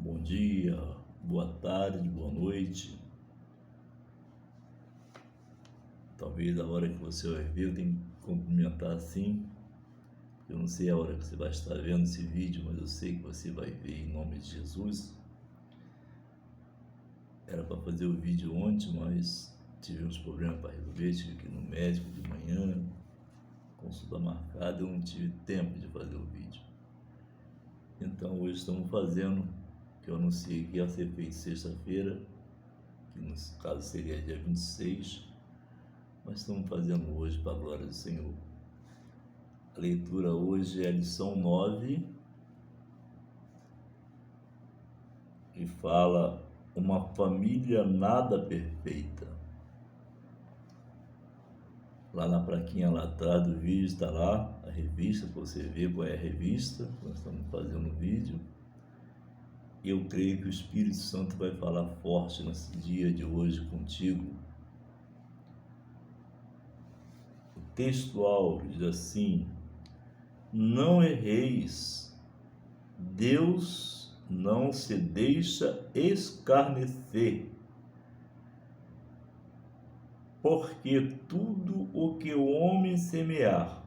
Bom dia, boa tarde, boa noite. Talvez a hora que você vai ver eu tenho que cumprimentar assim. Eu não sei a hora que você vai estar vendo esse vídeo, mas eu sei que você vai ver em nome de Jesus. Era para fazer o vídeo ontem, mas tive uns problemas para resolver, tive que ir no médico de manhã, consulta marcada, eu não tive tempo de fazer o vídeo. Então hoje estamos fazendo, que eu anunciei que ia ser feito sexta-feira, que no caso seria dia 26, mas estamos fazendo hoje para a glória do Senhor. A leitura hoje é a lição 9, que fala uma família nada perfeita. Lá na plaquinha lá atrás do vídeo está lá a revista, para você ver qual é a revista, nós estamos fazendo o vídeo. E eu creio que o Espírito Santo vai falar forte nesse dia de hoje contigo. O texto áureo diz assim: não erreis, Deus não se deixa escarnecer, porque tudo o que o homem semear,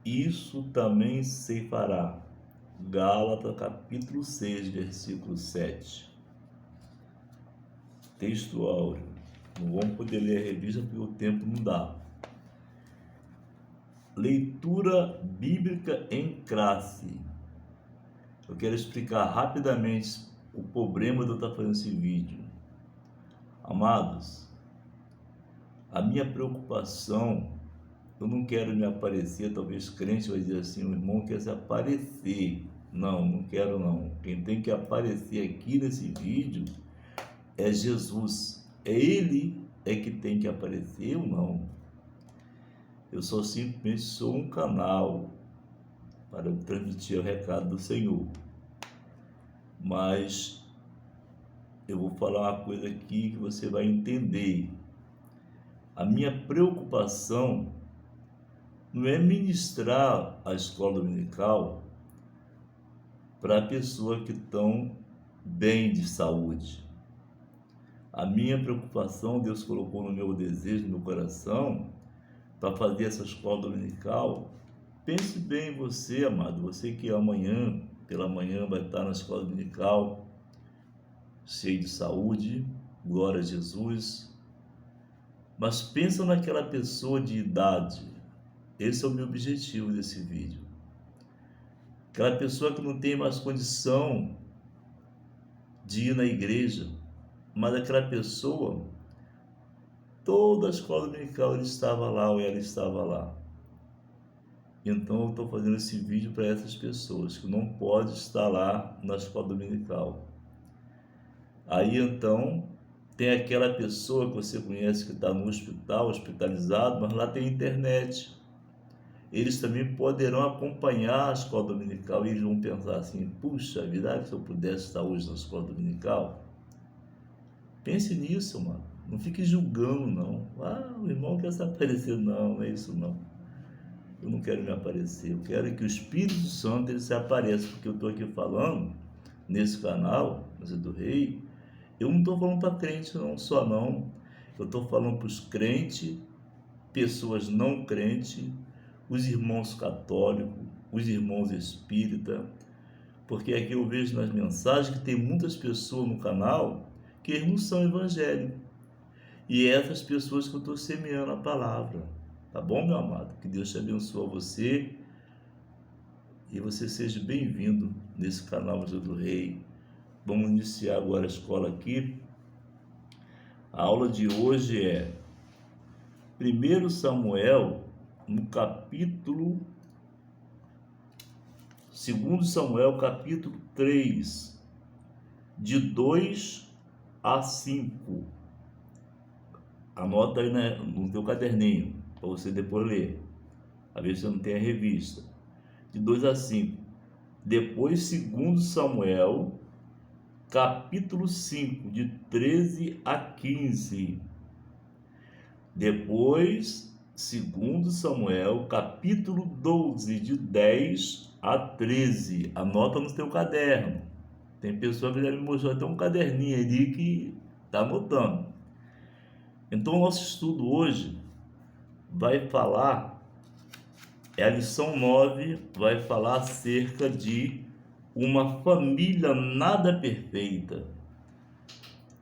isso também ceifará. Gálatas capítulo 6, versículo 7. Texto áureo. Não vamos poder ler a revista porque o tempo não dá. Leitura bíblica em classe. Eu quero explicar rapidamente o problema de eu estar fazendo esse vídeo. Amados, a minha preocupação, eu não quero me aparecer, talvez crente vai dizer assim, o irmão quer se aparecer. Não quero não. Quem tem que aparecer aqui nesse vídeo é Jesus. É Ele que tem que aparecer, eu não. Eu só simplesmente sou um canal para transmitir o recado do Senhor. Mas eu vou falar uma coisa aqui que você vai entender. A minha preocupação não é ministrar a escola dominical para pessoas que estão bem de saúde. A minha preocupação, Deus colocou no meu desejo, no meu coração, para fazer essa escola dominical. Pense bem em você, amado, você que amanhã, pela manhã, vai estar na escola dominical, cheio de saúde, glória a Jesus. Mas pensa naquela pessoa de idade. Esse é o meu objetivo desse vídeo. Aquela pessoa que não tem mais condição de ir na igreja, mas aquela pessoa, toda a escola dominical ele estava lá ou ela estava lá. Então eu estou fazendo esse vídeo para essas pessoas que não podem estar lá na escola dominical. Aí então tem aquela pessoa que você conhece que está no hospital, hospitalizado, mas lá tem internet. Eles também poderão acompanhar a escola dominical e eles vão pensar assim, puxa vida, se eu pudesse estar hoje na escola dominical. Pense nisso, mano. Não fique julgando, não. Ah, o irmão quer se aparecer. Não é isso, não. Eu não quero me aparecer. Eu quero que o Espírito Santo ele se apareça, porque eu estou aqui falando, nesse canal, Museu do Rei, eu não estou falando para crente, não, só não. Eu estou falando para os crentes, pessoas não crentes, os irmãos católicos, os irmãos espíritas, porque aqui eu vejo nas mensagens que tem muitas pessoas no canal que eles não são evangélicos. E é essas pessoas que eu estou semeando a palavra. Tá bom, meu amado? Que Deus te abençoe a você e você seja bem-vindo nesse canal Museu do Rei. Vamos iniciar agora a escola aqui. A aula de hoje é 1 Samuel, no capítulo 2 Samuel, capítulo 3, de 2 a 5. Anota aí no teu caderninho, para você depois ler. A ver se você não tem a revista. De 2 a 5. Depois, 2 Samuel, capítulo 5, de 13 a 15. Depois, 2 Samuel, capítulo 12, de 10 a 13. Anota no teu caderno. Tem pessoa que já me mostrou até um caderninho ali que está anotando. Então, o nosso estudo hoje vai falar, a lição 9 vai falar acerca de uma família nada perfeita.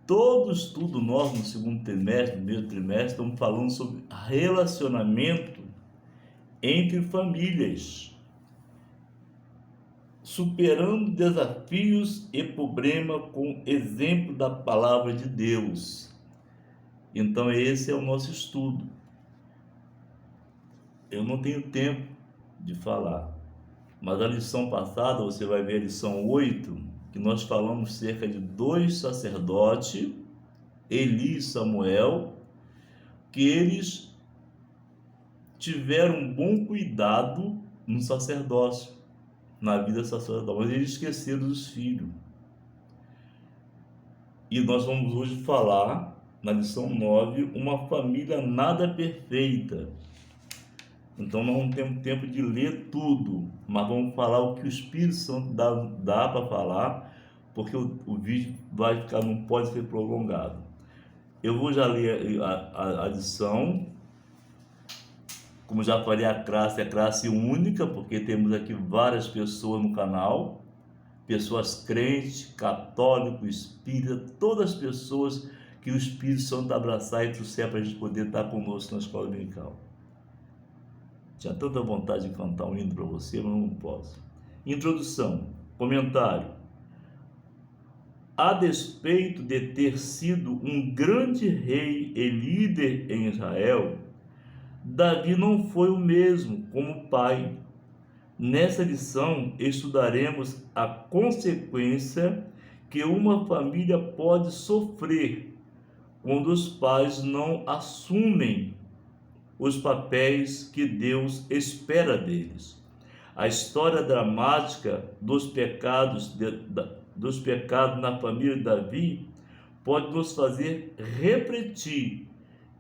Todo estudo nosso no segundo trimestre, no primeiro trimestre, estamos falando sobre relacionamento entre famílias, superando desafios e problemas com exemplo da palavra de Deus. Então esse é o nosso estudo. Eu não tenho tempo de falar, mas a lição passada, você vai ver a lição 8, que nós falamos cerca de 2 sacerdotes, Eli e Samuel, que eles tiveram um bom cuidado no sacerdócio, na vida sacerdotal, mas eles esqueceram dos filhos. E nós vamos hoje falar, na lição 9, uma família nada perfeita. Então nós não temos tempo de ler tudo, mas vamos falar o que o Espírito Santo dá para falar, porque o vídeo vai ficar, não pode ser prolongado. Eu vou já ler a lição. Como já falei, a classe é classe única, porque temos aqui várias pessoas no canal, pessoas crentes, católicos, espíritas, todas as pessoas que o Espírito Santo abraçar e trouxer para a gente poder estar conosco na escola dominical. Tinha tanta vontade de cantar um hino para você, mas não posso. Introdução, comentário. A despeito de ter sido um grande rei e líder em Israel, Davi não foi o mesmo como pai. Nessa lição, estudaremos a consequência que uma família pode sofrer quando os pais não assumem os papéis que Deus espera deles. A história dramática dos pecados na família de Davi pode nos fazer refletir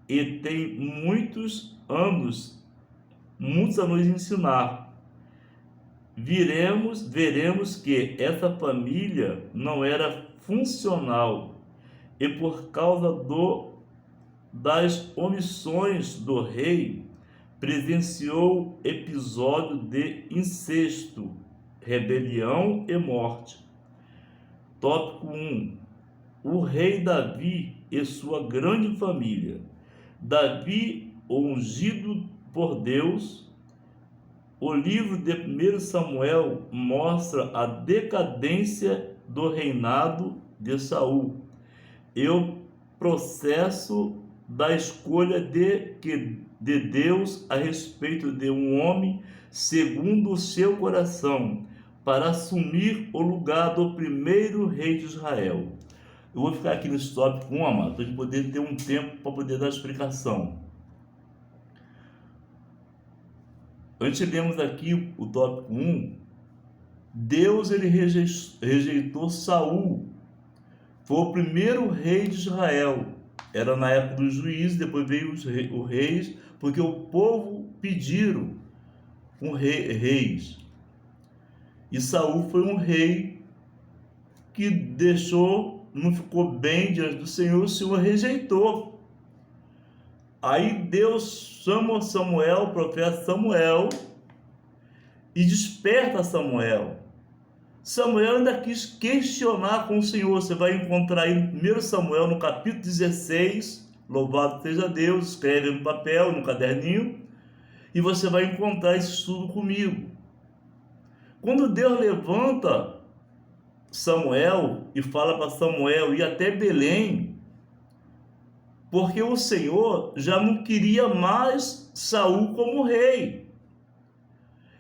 e tem muitos anos a nos ensinar. Veremos que essa família não era funcional e por causa das omissões do rei, presenciou episódio de incesto, rebelião e morte. Tópico 1. O rei Davi e sua grande família. Davi, o ungido por Deus. O livro de 1 Samuel mostra a decadência do reinado de Saul e o processo da escolha de Deus a respeito de um homem segundo o seu coração para assumir o lugar do primeiro rei de Israel. Eu vou ficar aqui nesse tópico 1, amado, para a gente poder ter um tempo para poder dar a explicação. Antes lemos aqui o tópico 1. Deus ele rejeitou Saul. Foi o primeiro rei de Israel. Era na época dos juízes, depois veio os reis, porque o povo pediram reis. E Saul foi um rei que não ficou bem diante do Senhor, o Senhor rejeitou. Aí Deus chama Samuel, o profeta Samuel, e desperta Samuel. Samuel ainda quis questionar com o Senhor. Você vai encontrar aí em 1 Samuel, no capítulo 16, louvado seja Deus, escreve no papel, no caderninho, e você vai encontrar esse estudo comigo. Quando Deus levanta Samuel e fala para Samuel ir até Belém, porque o Senhor já não queria mais Saul como rei.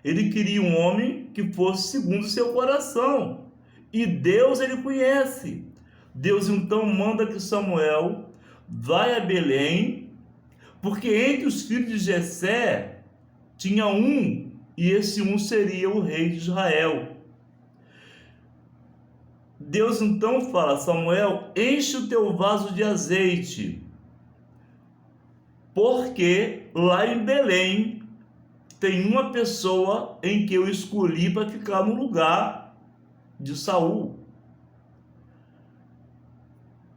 Ele queria um homem que fosse segundo o seu coração. E Deus ele conhece. Deus então manda que Samuel vai a Belém, porque entre os filhos de Jessé tinha um, e esse um seria o rei de Israel. Deus então fala: Samuel, enche o teu vaso de azeite, porque lá em Belém tem uma pessoa em que eu escolhi para ficar no lugar de Saul.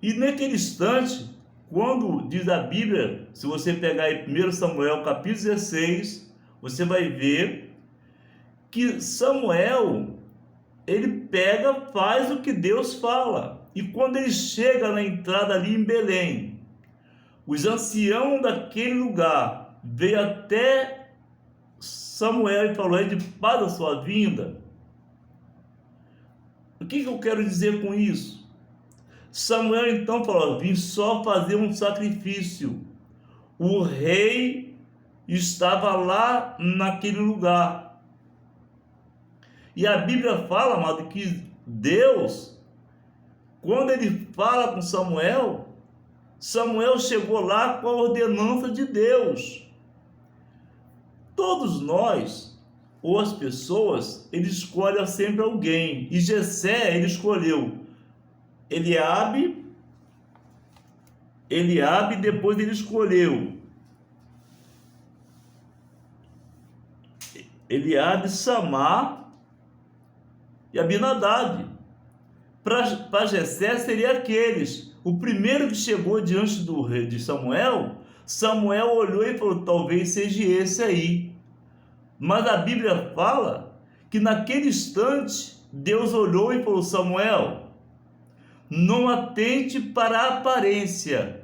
E naquele instante, quando diz a Bíblia, se você pegar aí 1 Samuel capítulo 16, você vai ver que Samuel, ele pega, faz o que Deus fala. E quando ele chega na entrada ali em Belém, os anciãos daquele lugar veio até Samuel e falou: é de paz a sua vinda. O que eu quero dizer com isso? Samuel então falou: vim só fazer um sacrifício. O rei estava lá naquele lugar. E a Bíblia fala, amado, que Deus, quando ele fala com Samuel, Samuel chegou lá com a ordenança de Deus. Todos nós, ou as pessoas, eles escolhem sempre alguém. E Jessé, ele escolheu Eliabe, depois ele escolheu Eliabe, Samar e Abinadab. Para Jessé seria aqueles. O primeiro que chegou diante do rei de Samuel, Samuel olhou e falou: talvez seja esse aí. Mas a Bíblia fala que naquele instante Deus olhou e falou: Samuel, não atente para a aparência,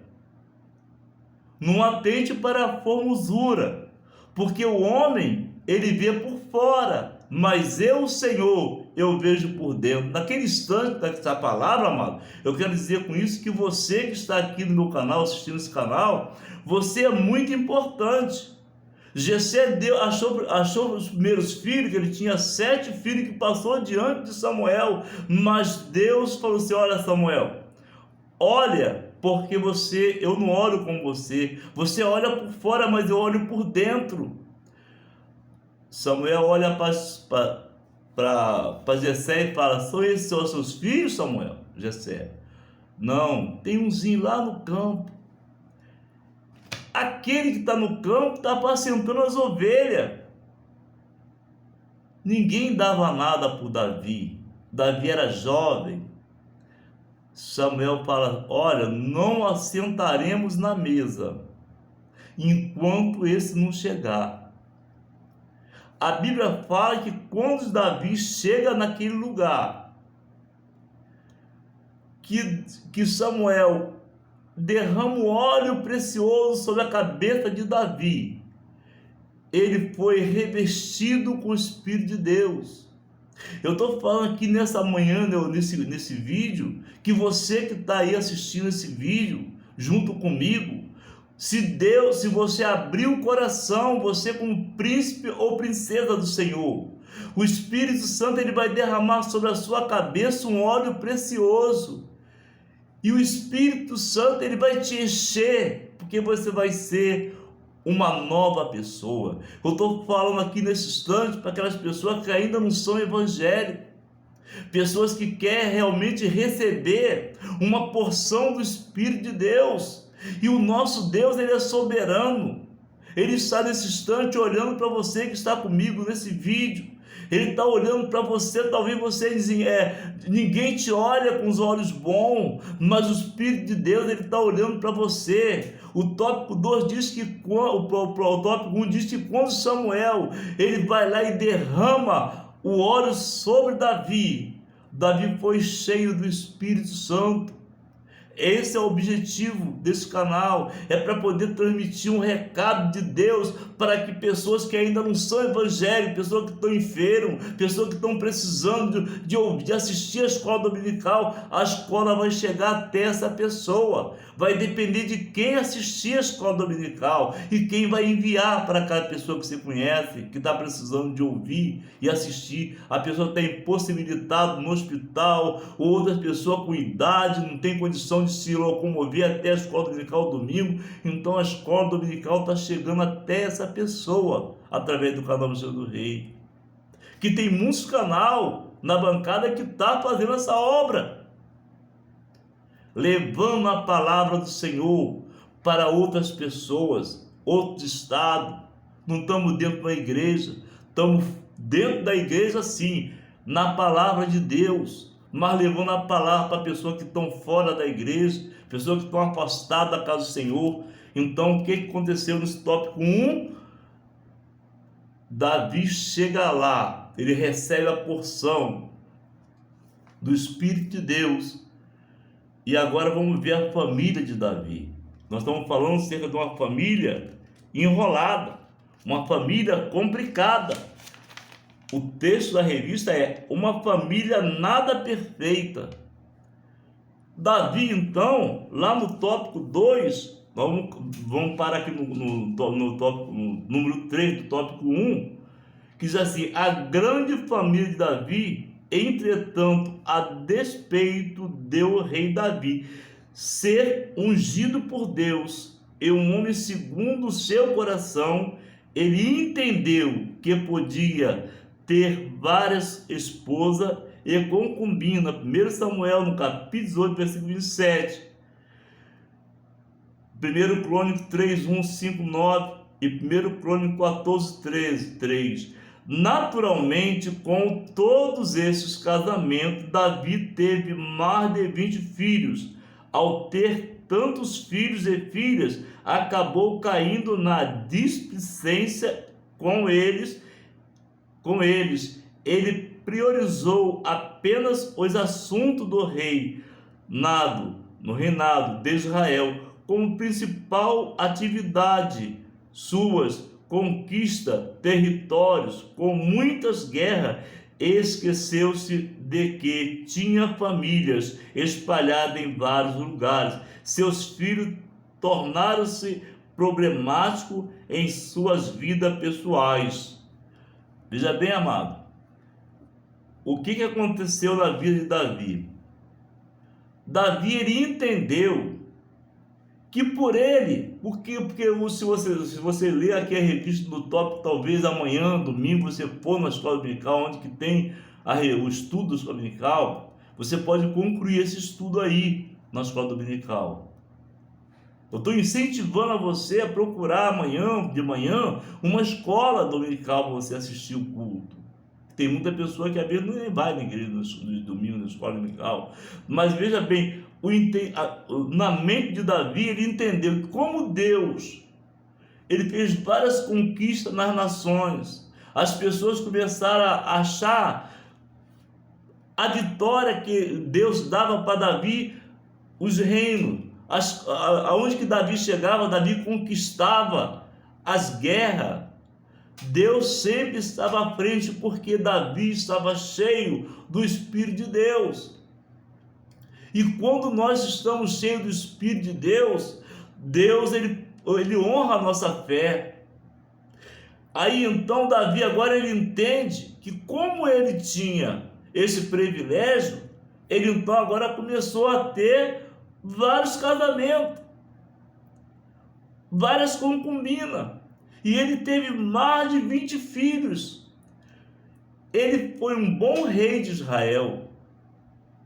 não atente para a formosura, porque o homem, ele vê por fora, mas eu, Senhor, eu vejo por dentro. Naquele instante dessa palavra, amado, eu quero dizer com isso que você que está aqui no meu canal, assistindo esse canal, você é muito importante. Jessé achou os primeiros filhos, que ele tinha 7 filhos, que passou diante de Samuel, mas Deus falou assim: olha, Samuel, olha, porque eu não olho como você olha por fora, mas eu olho por dentro. Samuel olha para Jessé e fala: são esses os seus filhos, Samuel? Jessé: não, tem umzinho lá no campo. Aquele que está no campo está apacentando as ovelhas. Ninguém dava nada por Davi. Davi era jovem. Samuel fala: olha, não assentaremos na mesa enquanto esse não chegar. A Bíblia fala que quando Davi chega naquele lugar, que Samuel derrama o óleo precioso sobre a cabeça de Davi, ele foi revestido com o Espírito de Deus. Eu estou falando aqui nessa manhã, nesse vídeo, que você que está aí assistindo esse vídeo, junto comigo, se você abrir o coração, você como príncipe ou princesa do Senhor, o Espírito Santo, ele vai derramar sobre a sua cabeça um óleo precioso. E o Espírito Santo, ele vai te encher, porque você vai ser uma nova pessoa. Eu estou falando aqui nesse instante para aquelas pessoas que ainda não são evangélicas, pessoas que querem realmente receber uma porção do Espírito de Deus. E o nosso Deus, ele é soberano. Ele está nesse instante olhando para você que está comigo nesse vídeo. Ele está olhando para você. Talvez você ninguém te olha com os olhos bons, mas o Espírito de Deus, ele está olhando para você. O tópico 2 diz que o tópico 1 diz que quando Samuel, ele vai lá e derrama o óleo sobre Davi, Davi foi cheio do Espírito Santo. Esse é o objetivo desse canal, é para poder transmitir um recado de Deus para que pessoas que ainda não são evangélicas, pessoas que estão enfermas, pessoas que estão precisando de assistir a escola dominical, a escola vai chegar até essa pessoa. Vai depender de quem assistir a escola dominical e quem vai enviar para aquela pessoa que você conhece, que está precisando de ouvir e assistir. A pessoa está impossibilitada no hospital, ou outra pessoa com idade, não tem condição de se locomover até a escola dominical domingo, então a escola dominical está chegando até essa pessoa através do canal Museu do Rei, que tem muitos canais na bancada que está fazendo essa obra, levando a palavra do Senhor para outras pessoas, outros estados. Não estamos dentro da igreja, estamos dentro da igreja sim, na palavra de Deus, mas levando a palavra para pessoas que estão fora da igreja, pessoas que estão afastadas da casa do Senhor. Então, o que aconteceu nesse tópico 1? Davi chega lá, ele recebe a porção do Espírito de Deus. E agora vamos ver a família de Davi. Nós estamos falando acerca de uma família enrolada, uma família complicada. O texto da revista é uma família nada perfeita. Davi, então, lá no tópico 2, vamos parar aqui no tópico, no número 3 do tópico 1, que diz assim: a grande família de Davi, entretanto, a despeito do rei Davi ser ungido por Deus e um homem segundo o seu coração, ele entendeu que podia ter várias esposas e concubina. 1 Samuel, no capítulo 18, versículo 27. 1 Crônico 3, 1, 5, 9 e 1 Crônico 14, 13, 3. Naturalmente, com todos esses casamentos, Davi teve mais de 20 filhos. Ao ter tantos filhos e filhas, acabou caindo na displicência com eles. Ele priorizou apenas os assuntos do no reinado de Israel como principal atividade, suas conquista territórios com muitas guerras. Esqueceu-se de que tinha famílias espalhadas em vários lugares. Seus filhos tornaram-se problemáticos em suas vidas pessoais. Veja bem, amado, o que aconteceu na vida de Davi? Davi, ele entendeu que por ele, porque se você ler aqui a revista do tópico, talvez amanhã, domingo, você for na escola dominical, onde que tem o estudo da escola dominical, você pode concluir esse estudo aí na escola dominical. Eu estou incentivando a você a procurar amanhã, de manhã, uma escola dominical para você assistir o culto. Tem muita pessoa que às vezes nem vai na igreja no domingo, na escola dominical. Mas veja bem, na mente de Davi, ele entendeu que como Deus, ele fez várias conquistas nas nações. As pessoas começaram a achar a vitória que Deus dava para Davi, os reinos. Aonde que Davi chegava, Davi conquistava as guerras. Deus sempre estava à frente, porque Davi estava cheio do Espírito de Deus. E quando nós estamos cheios do Espírito de Deus, Deus ele honra a nossa fé. Aí então Davi agora ele entende que como ele tinha esse privilégio, ele então agora começou a ter vários casamentos, várias concubinas, e ele teve mais de 20 filhos. Ele foi um bom rei de Israel.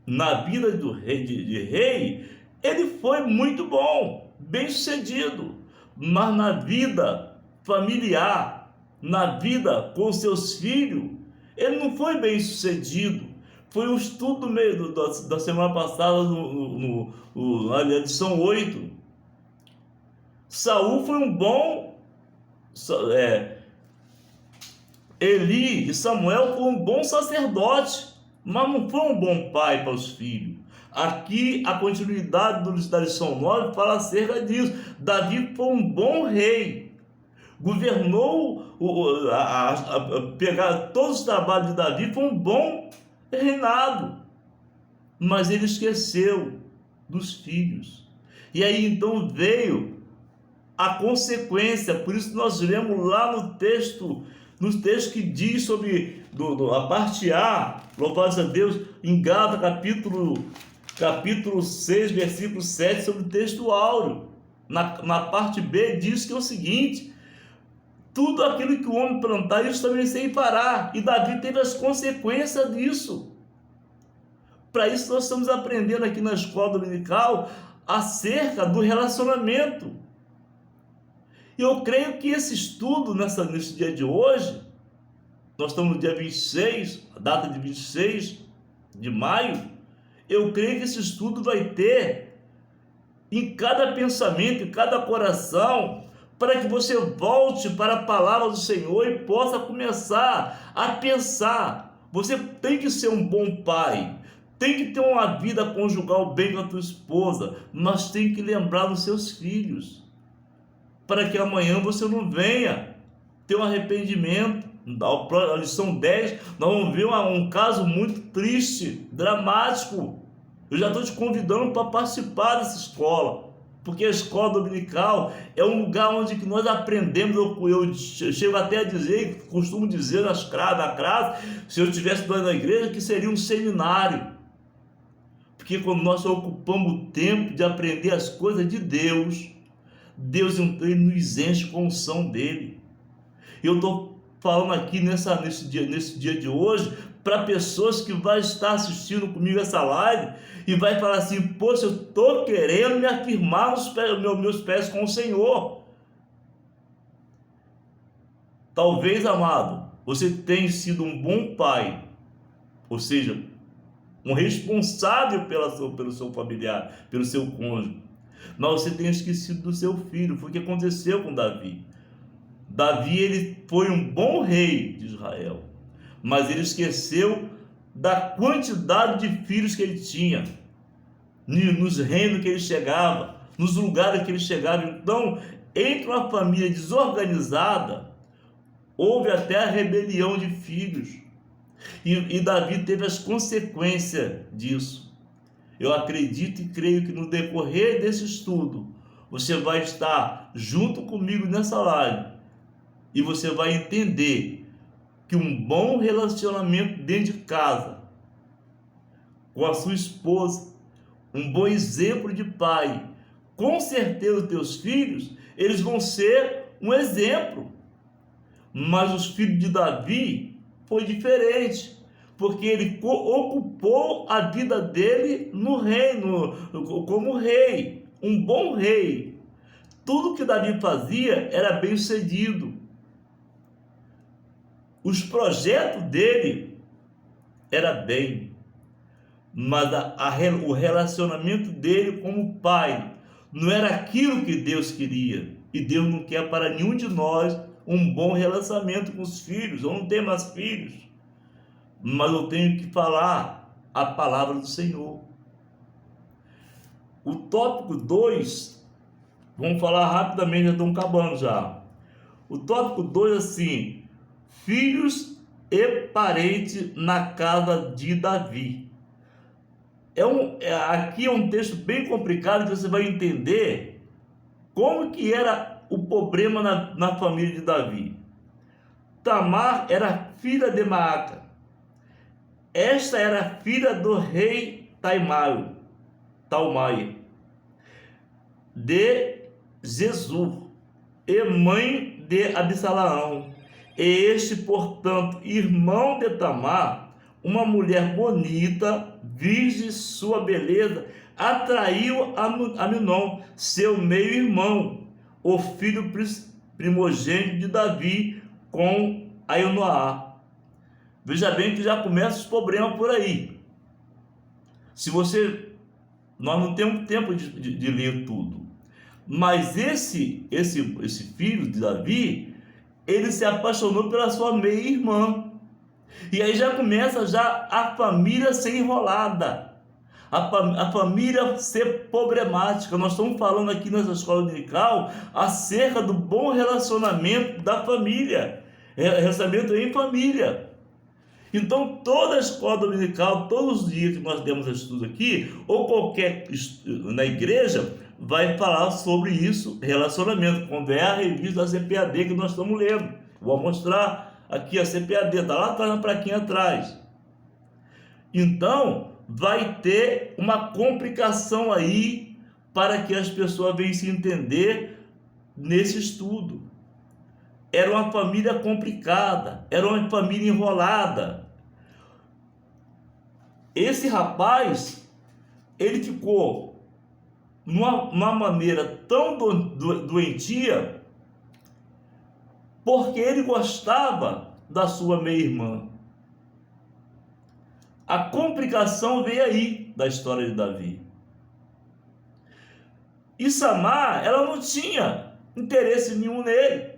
Na vida do rei, de rei, ele foi muito bom, bem sucedido, mas na vida familiar, na vida com seus filhos, ele não foi bem sucedido. Foi um estudo meio da semana passada, na lição 8. Saul foi um bom, Eli e Samuel foi um bom sacerdote, mas não foi um bom pai para os filhos. Aqui a continuidade da lição 9 fala acerca disso. Davi foi um bom rei, governou, pegar todos os trabalhos de Davi, foi um bom reinado, mas ele esqueceu dos filhos. E aí então veio a consequência. Por isso nós lemos lá no texto que diz sobre a parte A, louvado a Deus, em Gálatas capítulo 6, versículo 7, sobre o texto áureo. Na parte B diz que é o seguinte: tudo aquilo que o homem plantar, isso também sem parar. E Davi teve as consequências disso. Para isso nós estamos aprendendo aqui na escola dominical acerca do relacionamento. E eu creio que esse estudo, nesse dia de hoje, nós estamos no dia 26, a data de 26 de maio, Eu creio que esse estudo vai ter em cada pensamento, em cada coração, para que você volte para a palavra do Senhor e possa começar a pensar. Você tem que ser um bom pai, tem que ter uma vida conjugal bem com a tua esposa, mas tem que lembrar dos seus filhos, para que amanhã você não venha ter um arrependimento. A lição 10, nós vamos ver um caso muito triste, dramático. Eu já estou te convidando para participar dessa escola, porque a escola dominical é um lugar onde que nós aprendemos. Eu chego até a dizer, costumo dizer na classe, se eu estivesse estudando na igreja, que seria um seminário, porque quando nós ocupamos o tempo de aprender as coisas de Deus, Deus ele nos enche com a unção dele. Eu estou falando aqui nesse dia de hoje para pessoas que vai estar assistindo comigo essa live e vai falar assim: poxa, eu estou querendo me afirmar nos meus pés com o Senhor. Talvez, amado, você tenha sido um bom pai, ou seja, um responsável pelo seu familiar, pelo seu cônjuge, mas você tenha esquecido do seu filho. Foi o que aconteceu com Davi. Davi, ele foi um bom rei de Israel, mas ele esqueceu da quantidade de filhos que ele tinha, nos reinos que ele chegava, nos lugares que ele chegava. Então, entre uma família desorganizada, houve até a rebelião de filhos, e Davi teve as consequências disso. Eu acredito e creio que no decorrer desse estudo, você vai estar junto comigo nessa live, e você vai entender que um bom relacionamento dentro de casa, com a sua esposa, um bom exemplo de pai, com certeza os teus filhos, eles vão ser um exemplo. Mas os filhos de Davi foi diferente, porque ele ocupou a vida dele no reino, como rei, um bom rei. Tudo que Davi fazia era bem sucedido. Os projetos dele era bem, mas o relacionamento dele como pai não era aquilo que Deus queria. E Deus não quer para nenhum de nós um bom relacionamento com os filhos. Eu não tenho mais filhos, mas eu tenho que falar a palavra do Senhor. O tópico 2, vamos falar rapidamente, já estamos acabando já. O tópico 2 assim: filhos e parentes na casa de Davi. Aqui é um texto bem complicado, que você vai entender como que era o problema na família de Davi. Tamar era filha de Maaca. Esta era filha do rei Talmai, de Jesus, e mãe de Absalaão. E este, portanto, irmão de Tamar, uma mulher bonita, virgem, sua beleza atraiu Amnon, seu meio-irmão, o filho primogênito de Davi, com Ainoá. Veja bem que já começa os problemas por aí. Nós não temos tempo de ler tudo, mas esse filho de Davi, ele se apaixonou pela sua meia-irmã. E aí já começa a família ser enrolada, a família ser problemática. Nós estamos falando aqui nessa escola dominical acerca do bom relacionamento da família, relacionamento em família. Então, toda a escola dominical, todos os dias que nós demos estudo aqui, ou qualquer na igreja, vai falar sobre isso, relacionamento, quando é a revista da CPAD que nós estamos lendo. Vou mostrar aqui a CPAD, está lá atrás, na plaquinha atrás. Então, vai ter uma complicação aí para que as pessoas venham se entender nesse estudo. Era uma família complicada, era uma família enrolada. Esse rapaz, ele ficou numa maneira tão doentia, porque ele gostava da sua meia-irmã. A complicação veio aí da história de Davi. E Samar, ela não tinha interesse nenhum nele.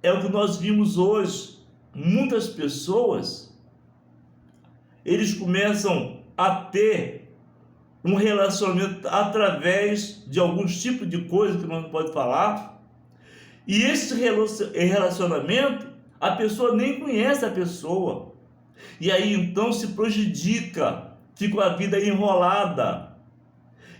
É o que nós vimos hoje. Muitas pessoas, eles começam a ter um relacionamento através de alguns tipos de coisas que nós não podemos falar. E esse relacionamento, a pessoa nem conhece a pessoa. E aí então se prejudica, fica a vida enrolada.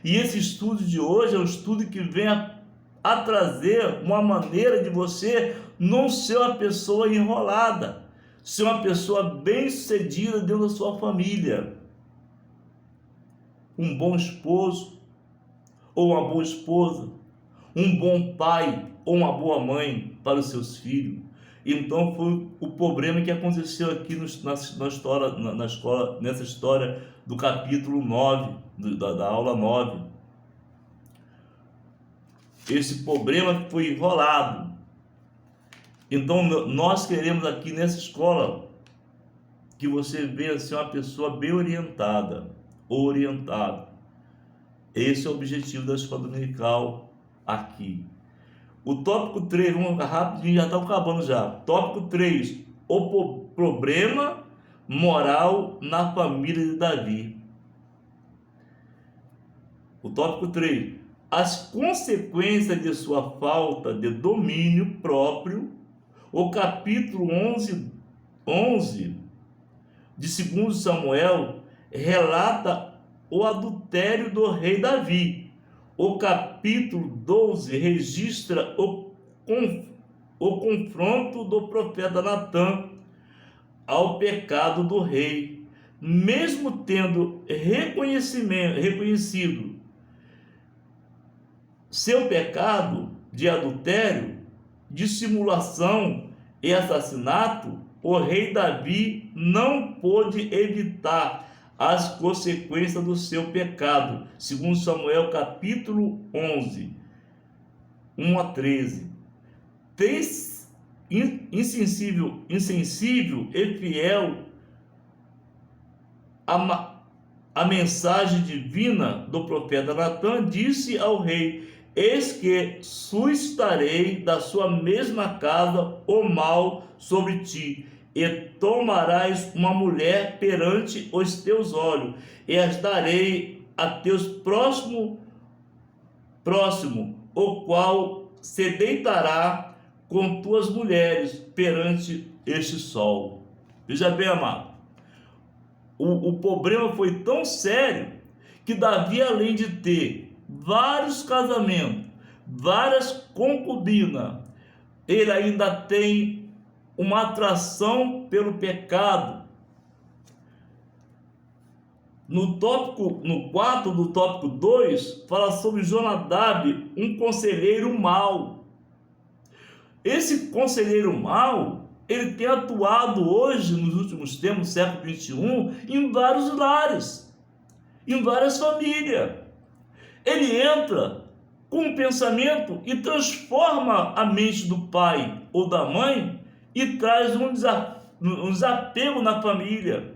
E esse estudo de hoje é um estudo que vem a trazer uma maneira de você não ser uma pessoa enrolada, ser uma pessoa bem-sucedida dentro da sua família. Um bom esposo ou uma boa esposa, um bom pai ou uma boa mãe para os seus filhos. Então foi o problema que aconteceu aqui na escola, nessa história do capítulo 9, da aula 9. Esse problema foi enrolado. Então nós queremos aqui nessa escola que você venha ser uma pessoa bem orientada, orientado. Esse é o objetivo da escola dominical aqui. O tópico 3, vamos rapidinho, já está acabando já. Tópico 3, o problema moral na família de Davi. O tópico 3, as consequências de sua falta de domínio próprio. O capítulo 11 de 2 Samuel relata o adultério do rei Davi. O capítulo 12 registra o confronto do profeta Natã ao pecado do rei. Mesmo tendo reconhecido seu pecado de adultério, dissimulação e assassinato, o rei Davi não pôde evitar as consequências do seu pecado. 2 Samuel capítulo 11, 1 a 13. Insensível e fiel a mensagem divina do profeta Natã, disse ao rei: eis que suscitarei da sua mesma casa o mal sobre ti, e tomarás uma mulher perante os teus olhos, e as darei a teus próximo, o qual se deitará com tuas mulheres perante este sol. Veja bem, amado, o problema foi tão sério que Davi, além de ter vários casamentos, várias concubinas, ele ainda tem uma atração pelo pecado. No 4 do tópico 2, fala sobre Jonadab, um conselheiro mau. Esse conselheiro mau, ele tem atuado hoje, nos últimos tempos, século XXI, em vários lares, em várias famílias. Ele entra com um pensamento e transforma a mente do pai ou da mãe e traz um desapego na família.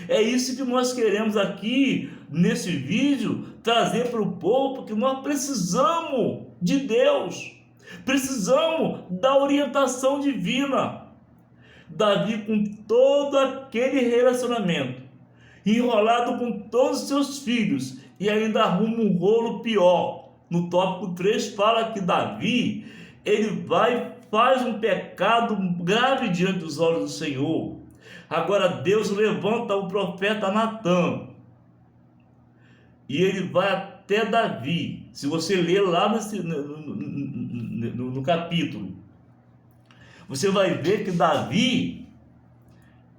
É isso que nós queremos aqui, nesse vídeo, trazer para o povo, porque nós precisamos de Deus, precisamos da orientação divina. Davi, com todo aquele relacionamento, enrolado com todos os seus filhos, e ainda arruma um rolo pior. No tópico 3 fala que Davi, ele faz um pecado grave diante dos olhos do Senhor. Agora Deus levanta o profeta Natã, e ele vai até Davi. Se você ler lá no capítulo, você vai ver que Davi,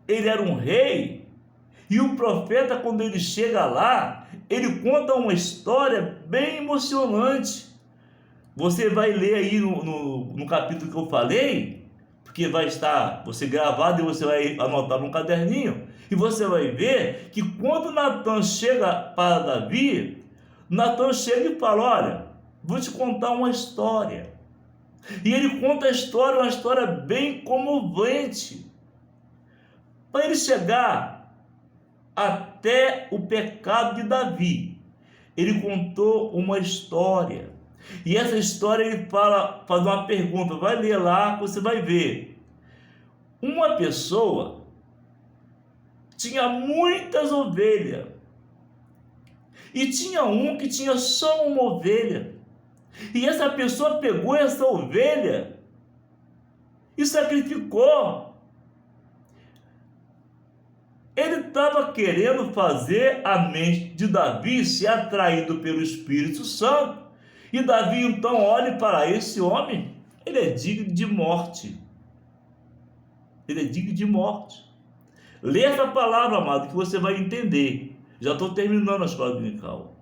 ele era um rei, e o profeta, quando ele chega lá, ele conta uma história bem emocionante. Você vai ler aí no capítulo que eu falei, porque vai estar você gravado e você vai anotar num caderninho, e você vai ver que quando Natã chega para Davi, Natã chega e fala: olha, vou te contar uma história. E ele conta a história, uma história bem comovente. para ele chegar até o pecado de Davi, ele contou uma história. E essa história ele faz uma pergunta, vai ler lá, você vai ver. Uma pessoa tinha muitas ovelhas, e tinha um que tinha só uma ovelha. E essa pessoa pegou essa ovelha e sacrificou. Ele estava querendo fazer a mente de Davi ser atraído pelo Espírito Santo. E Davi então olha para esse homem, ele é digno de morte. Ele é digno de morte. Lê essa palavra, amado, que você vai entender. Já estou terminando a escola dominical.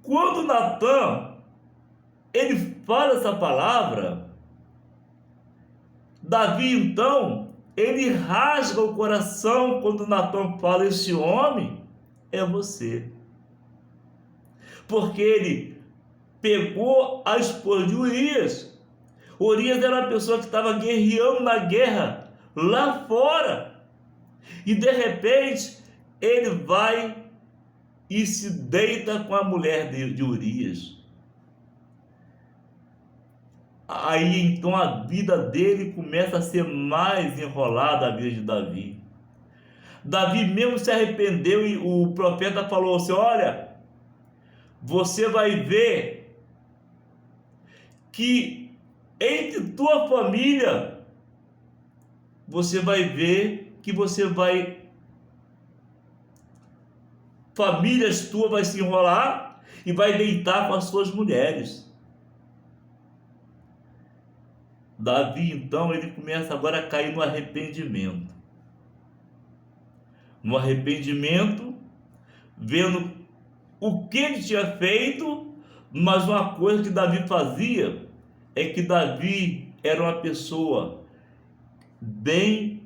Quando Natan, ele fala essa palavra, Davi então, ele rasga o coração quando Natan fala, esse homem é você. Porque ele pegou a esposa de Urias. Urias era uma pessoa que estava guerreando na guerra lá fora. E de repente, ele vai e se deita com a mulher de Urias. Aí então a vida dele começa a ser mais enrolada, a vida de Davi. Davi mesmo se arrependeu e o profeta falou assim, olha, você vai ver que entre tua família, você vai ver que famílias tuas vai se enrolar e vai deitar com as suas mulheres. Davi, então, ele começa agora a cair no arrependimento. No arrependimento, vendo o que ele tinha feito, mas uma coisa que Davi fazia é que Davi era uma pessoa bem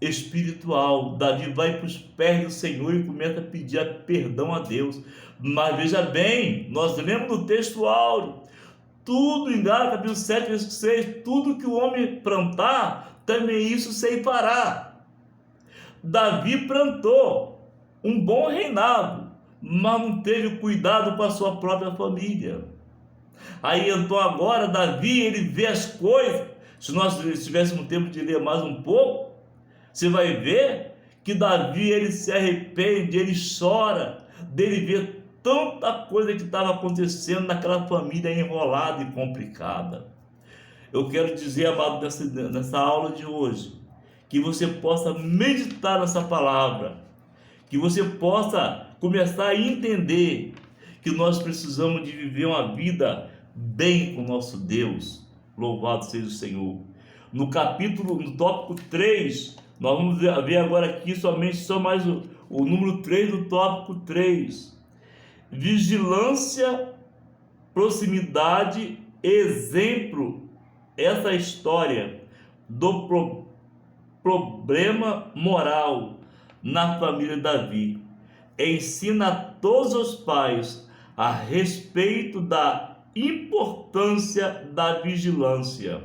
espiritual. Davi vai para os pés do Senhor e começa a pedir perdão a Deus. Mas veja bem, nós lemos no texto áureo, tudo em Gálatas capítulo 7, versículo 6, tudo que o homem plantar, também isso ceifará. Davi plantou um bom reinado, mas não teve cuidado com a sua própria família. Aí então agora Davi, ele vê as coisas. Se nós tivéssemos tempo de ler mais um pouco, você vai ver que Davi, ele se arrepende, ele chora dele ver tanta coisa que estava acontecendo naquela família enrolada e complicada. Eu quero dizer, amado, nessa aula de hoje, que você possa meditar nessa palavra, que você possa começar a entender que nós precisamos de viver uma vida bem com o nosso Deus. Louvado seja o Senhor. No tópico 3, nós vamos ver agora aqui só mais o número 3 do tópico 3. Vigilância, proximidade, exemplo. Essa história do problema moral na família de Davi ensina a todos os pais a respeito da importância da vigilância,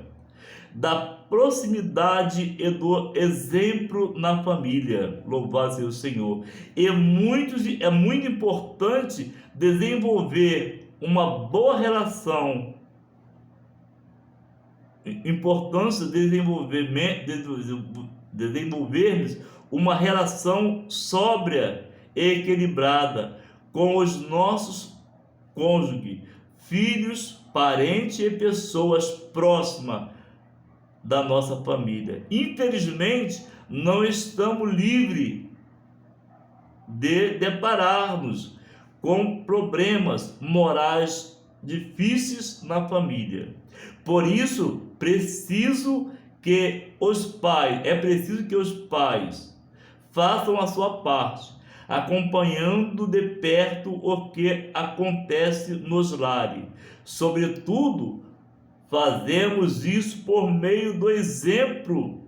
da proximidade e do exemplo na família. Louvado seja o Senhor. É muito importante desenvolver uma boa relação. Importância de desenvolvermos uma relação sóbria e equilibrada com os nossos cônjuges, filhos, parentes e pessoas próximas da nossa família. Infelizmente, não estamos livres de depararmos com problemas morais difíceis na família. Por isso, é preciso que os pais façam a sua parte, acompanhando de perto o que acontece nos lares. Sobretudo, fazemos isso por meio do exemplo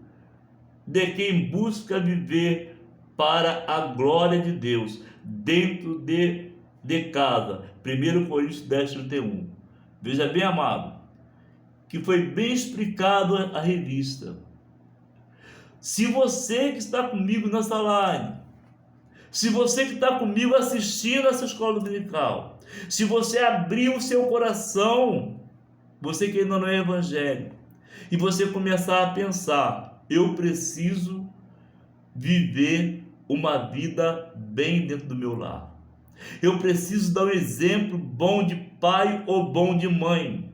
de quem busca viver para a glória de Deus dentro de casa. 1 Coríntios 10, 31. Veja bem, amado, que foi bem explicado a revista. Se você que está comigo nessa live, se você que está comigo assistindo essa escola dominical, se você abriu o seu coração, você que ainda não é evangélico, e você começar a pensar, eu preciso viver uma vida bem dentro do meu lar. Eu preciso dar um exemplo bom de pai ou bom de mãe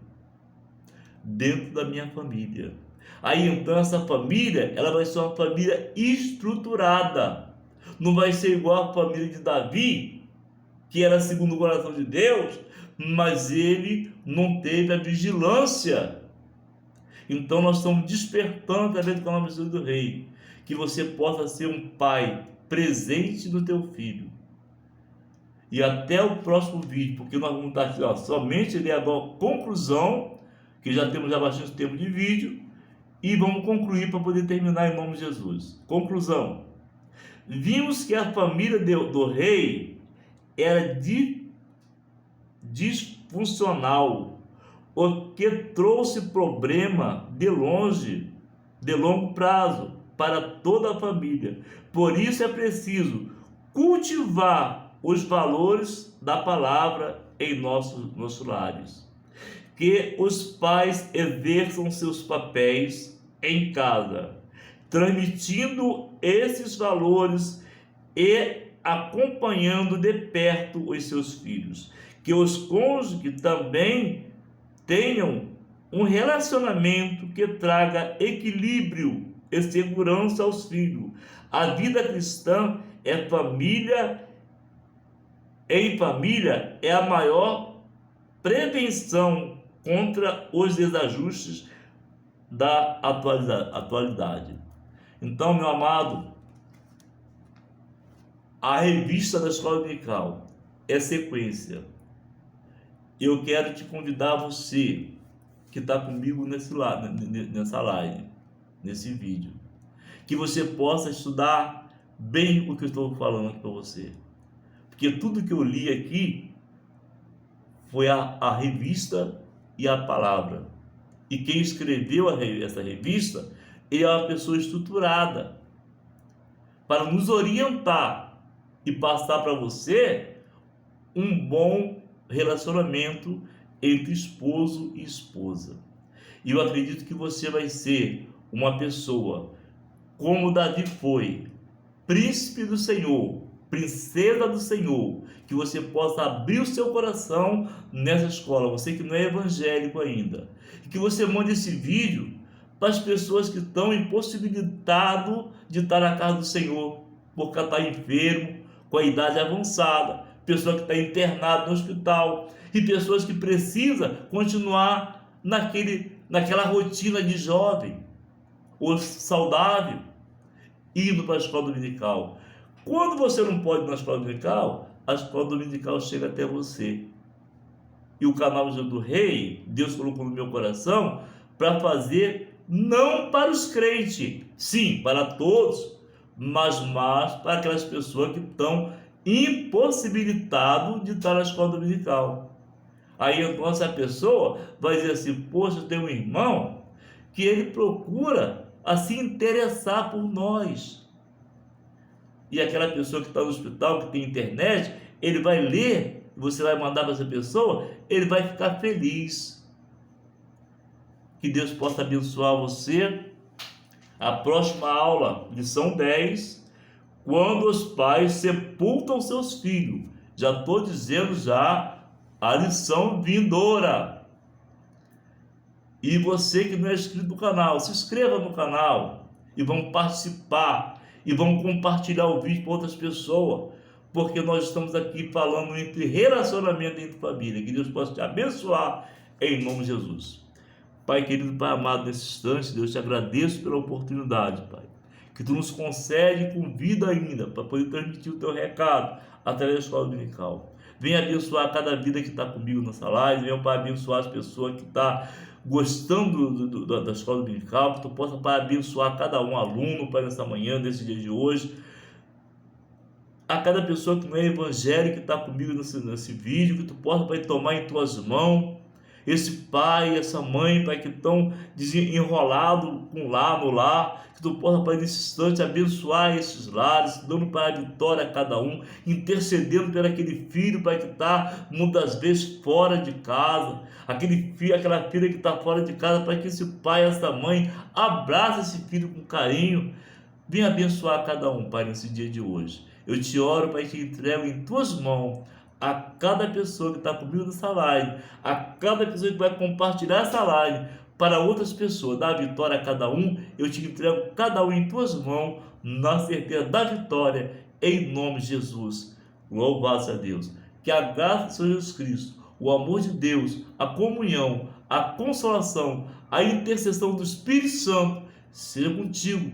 dentro da minha família. Aí então essa família, ela vai ser uma família estruturada. Não vai ser igual a família de Davi, que era segundo o coração de Deus, mas ele não teve a vigilância. Então nós estamos despertando através do canal Missões do Rei, que você possa ser um pai presente no teu filho. E até o próximo vídeo, porque nós vamos estar aqui, somente ler agora a conclusão, que já temos bastante tempo de vídeo, e vamos concluir para poder terminar em nome de Jesus. Conclusão. Vimos que a família do rei era disfuncional, o que trouxe problema de longo prazo para toda a família. Por isso é preciso cultivar os valores da palavra em nossos lares. Que os pais exerçam seus papéis em casa, transmitindo esses valores e acompanhando de perto os seus filhos. Que os cônjuges também tenham um relacionamento que traga equilíbrio e segurança aos filhos. A vida cristã é família. Em família é a maior prevenção contra os desajustes da atualidade. Então, meu amado, a revista da Escola Dominical é sequência. Eu quero te convidar, você que está comigo nessa live, nesse vídeo, que você possa estudar bem o que eu estou falando aqui para você. Porque tudo que eu li aqui foi a revista e a palavra. E quem escreveu essa revista é uma pessoa estruturada para nos orientar e passar para você um bom relacionamento entre esposo e esposa. E eu acredito que você vai ser uma pessoa como Davi foi, príncipe do Senhor, princesa do Senhor, que você possa abrir o seu coração nessa escola, você que não é evangélico ainda, e que você mande esse vídeo para as pessoas que estão impossibilitadas de estar na casa do Senhor, porque está enfermo, com a idade avançada, pessoa que está internada no hospital, e pessoas que precisam continuar naquela rotina de jovem, ou saudável, indo para a escola dominical. Quando você não pode ir na escola dominical, a escola dominical chega até você. E o canal do Rei, Deus colocou no meu coração para fazer, não para os crentes, sim, para todos, mas mais para aquelas pessoas que estão impossibilitadas de estar na escola dominical. Aí então essa pessoa vai dizer assim, poxa, eu tenho um irmão que ele procura a se interessar por nós. E aquela pessoa que está no hospital, que tem internet, ele vai ler, você vai mandar para essa pessoa, ele vai ficar feliz. Que Deus possa abençoar você. A próxima aula, lição 10, quando os pais sepultam seus filhos. Já estou dizendo já a lição vindoura. E você que não é inscrito no canal, se inscreva no canal e vamos participar. E vamos compartilhar o vídeo com outras pessoas, porque nós estamos aqui falando entre relacionamento entre família. Que Deus possa te abençoar em nome de Jesus. Pai querido, Pai amado, nesse instante, Deus, te agradeço pela oportunidade, Pai, que tu nos concede com vida ainda, para poder transmitir o teu recado através da escola dominical. Venha abençoar cada vida que está comigo nessa live, venha, Pai, abençoar as pessoas que estão gostando da escola dominical, que tu possa, Pai, abençoar cada um aluno, Pai, nessa manhã, nesse dia de hoje, a cada pessoa que não é evangélica que está comigo nesse vídeo, que tu possa, Pai, tomar em tuas mãos, Esse pai, essa mãe, Pai, que estão enrolados no lar, que tu possa, Pai, nesse instante abençoar esses lares, dando, Pai, a vitória a cada um, intercedendo por aquele filho, Pai, que está muitas vezes fora de casa, aquele filho, aquela filha que está fora de casa, para que esse pai, essa mãe, abraça esse filho com carinho. Venha abençoar cada um, Pai, nesse dia de hoje. Eu te oro, Pai, que entrego em tuas mãos a cada pessoa que está comigo nessa live, a cada pessoa que vai compartilhar essa live para outras pessoas. Dá a vitória a cada um. Eu te entrego cada um em tuas mãos, na certeza da vitória, em nome de Jesus. Louvado seja Deus. Que a graça do Senhor Jesus Cristo, o amor de Deus, a comunhão, a consolação, a intercessão do Espírito Santo seja contigo,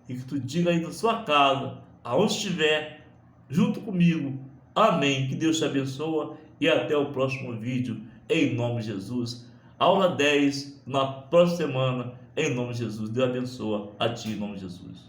e que tu diga aí na sua casa, aonde estiver, junto comigo. Amém. Que Deus te abençoe e até o próximo vídeo, em nome de Jesus. Aula 10 na próxima semana, em nome de Jesus. Deus abençoe a ti, em nome de Jesus.